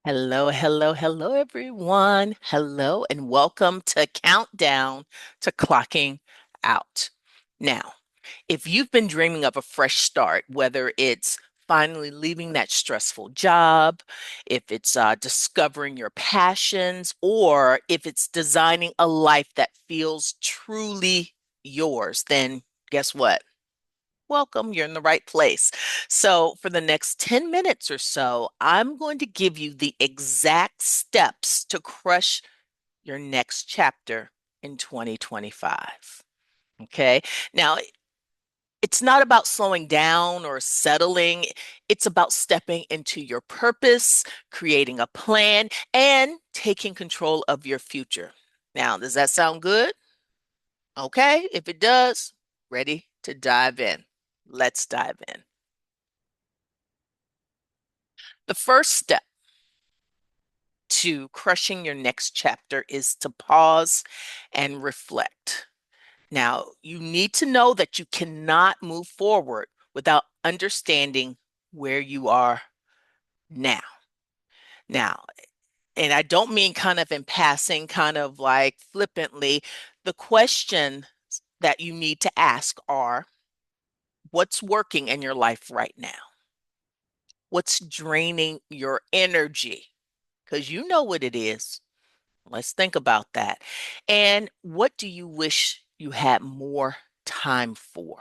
Hello, hello, hello, everyone. Hello, and welcome to Countdown to Clocking Out. Now, if you've been dreaming of a fresh start, whether it's finally leaving that stressful job, if it's discovering your passions, or if it's designing a life that feels truly yours, then guess what? Welcome, you're in the right place. So, for the next 10 minutes or so, I'm going to give you the exact steps to crush your next chapter in 2025. Okay. Now, it's not about slowing down or settling, it's about stepping into your purpose, creating a plan, and taking control of your future. Now, does that sound good? Okay. If it does, ready to dive in. Let's dive in. The first step to crushing your next chapter is to pause and reflect. Now, you need to know that you cannot move forward without understanding where you are now. Now, and I don't mean kind of in passing, kind of like flippantly. The question that you need to ask are, what's working in your life right now? What's draining your energy? Because you know what it is. Let's think about that. And what do you wish you had more time for?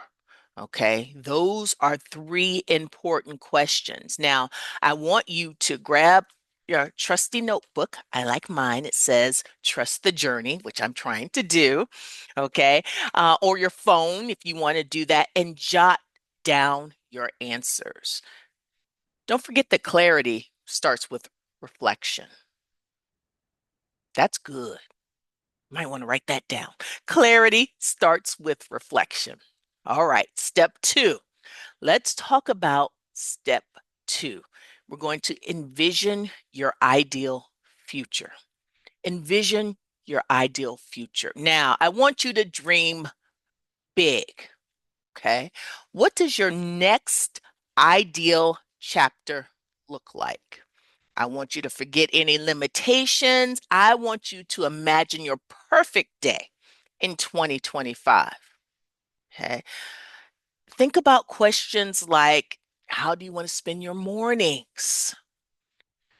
Okay, those are three important questions. Now, I want you to grab your trusty notebook. I like mine. It says trust the journey, which I'm trying to do. Okay, or your phone if you want to do that, and jot down your answers. Don't forget that clarity starts with reflection. That's good. Might want to write that down. Clarity starts with reflection. All right, step two. Let's talk about step two. We're going to envision your ideal future. Envision your ideal future. Now, I want you to dream big, okay? What does your next ideal chapter look like? I want you to forget any limitations. I want you to imagine your perfect day in 2025. Okay. Think about questions like, how do you want to spend your mornings?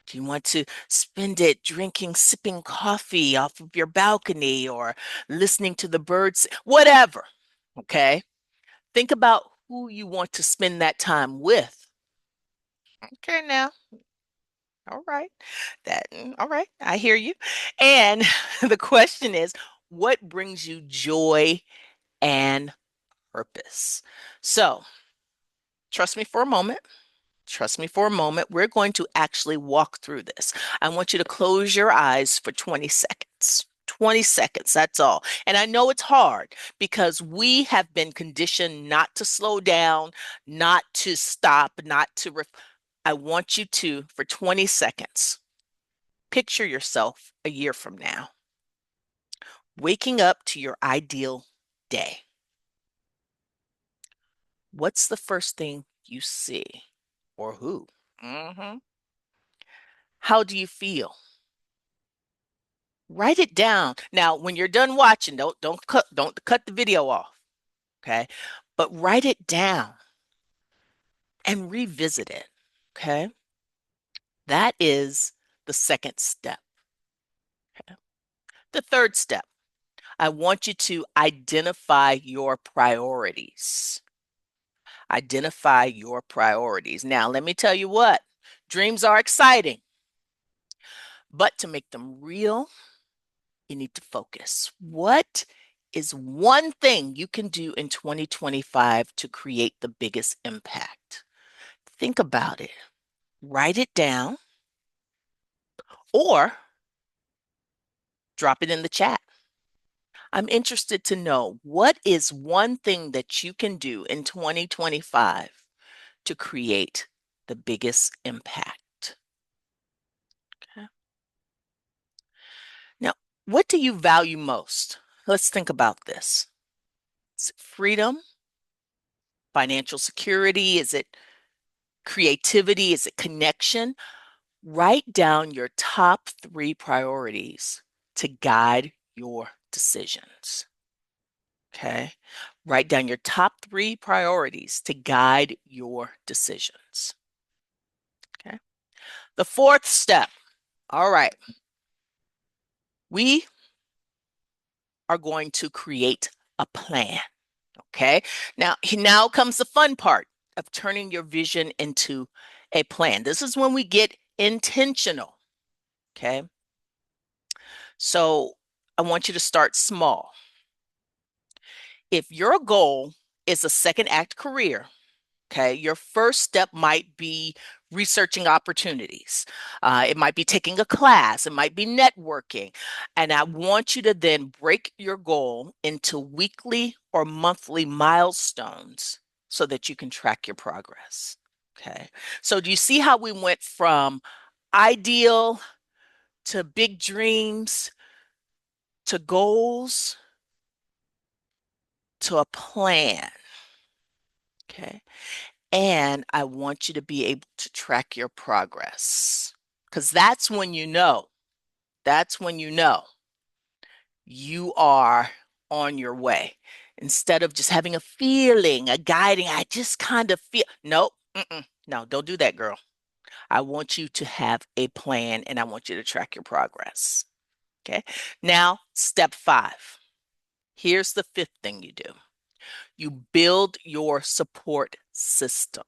Do you want to spend it drinking, sipping coffee off of your balcony or listening to the birds? Whatever. Okay. Think about who you want to spend that time with. Okay, now. All right. All right. I hear you. And the question is, what brings you joy and purpose? So, trust me for a moment. Trust me for a moment. We're going to actually walk through this. I want you to close your eyes for 20 seconds. 20 seconds, that's all. And I know it's hard because we have been conditioned not to slow down, not to stop, not to. I want you to, for 20 seconds, picture yourself a year from now, waking up to your ideal day. What's the first thing you see or who? hmm How do you feel? Write it down. Now, when you're done watching, don't cut the video off, okay? But write it down and revisit it, okay? That is the second step. Okay? The third step, I want you to identify your priorities. Identify your priorities. Now, let me tell you what, dreams are exciting, but to make them real, you need to focus. What is one thing you can do in 2025 to create the biggest impact? Think about it, write it down, or drop it in the chat. I'm interested to know what is one thing that you can do in 2025 to create the biggest impact. Okay. Now, what do you value most? Let's think about this. Is it freedom, financial security? Is it creativity? Is it connection? Write down your top 3 priorities to guide your decisions. Okay. Write down your top 3 priorities to guide your decisions. Okay. The fourth step. All right. We are going to create a plan. Okay. Now comes the fun part of turning your vision into a plan. This is when we get intentional. Okay. So I want you to start small. If your goal is a second act career, okay, your first step might be researching opportunities. It might be taking a class, it might be networking. And I want you to then break your goal into weekly or monthly milestones so that you can track your progress. Okay. So, do you see how we went from ideal to big dreams to goals to a plan? Okay. And I want you to be able to track your progress because that's when you know you are on your way. Instead of just having a feeling, a guiding, I just kind of feel, nope, no, don't do that, girl. I want you to have a plan and I want you to track your progress. Okay. Now, step 5. Here's the 5th thing you do. You build your support system.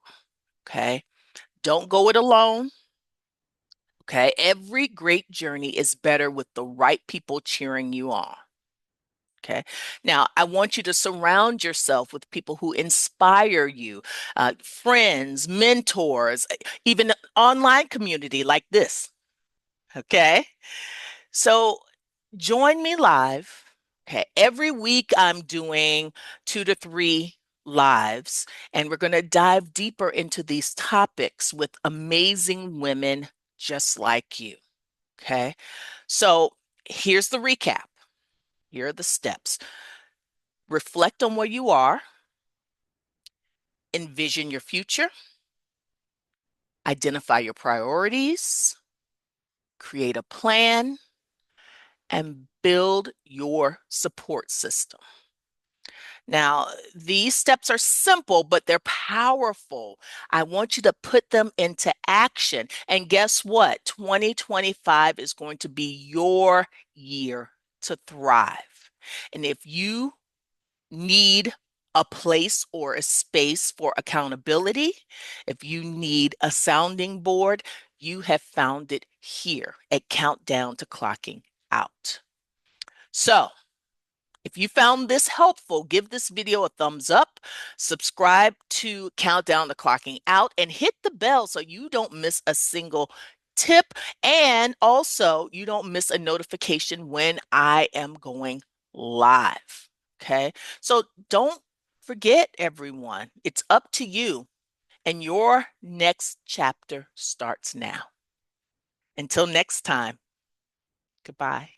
Okay. Don't go it alone. Okay. Every great journey is better with the right people cheering you on. Okay. Now, I want you to surround yourself with people who inspire you, friends, mentors, even online community like this. Okay. So join me live. Okay. Every week I'm doing 2 to 3 lives, and we're going to dive deeper into these topics with amazing women just like you. Okay. So here's the recap. Here are the steps. Reflect on where you are, envision your future, identify your priorities, create a plan, and build your support system. Now, these steps are simple, but they're powerful. I want you to put them into action. And guess what? 2025 is going to be your year to thrive. And if you need a place or a space for accountability, if you need a sounding board, you have found it here at Countdown to Clocking Out. So, if you found this helpful, give this video a thumbs up, subscribe to Countdown to Clocking Out, and hit the bell so you don't miss a single tip. And also, you don't miss a notification when I am going live. Okay. So don't forget, everyone, it's up to you, and your next chapter starts now. Until next time, goodbye.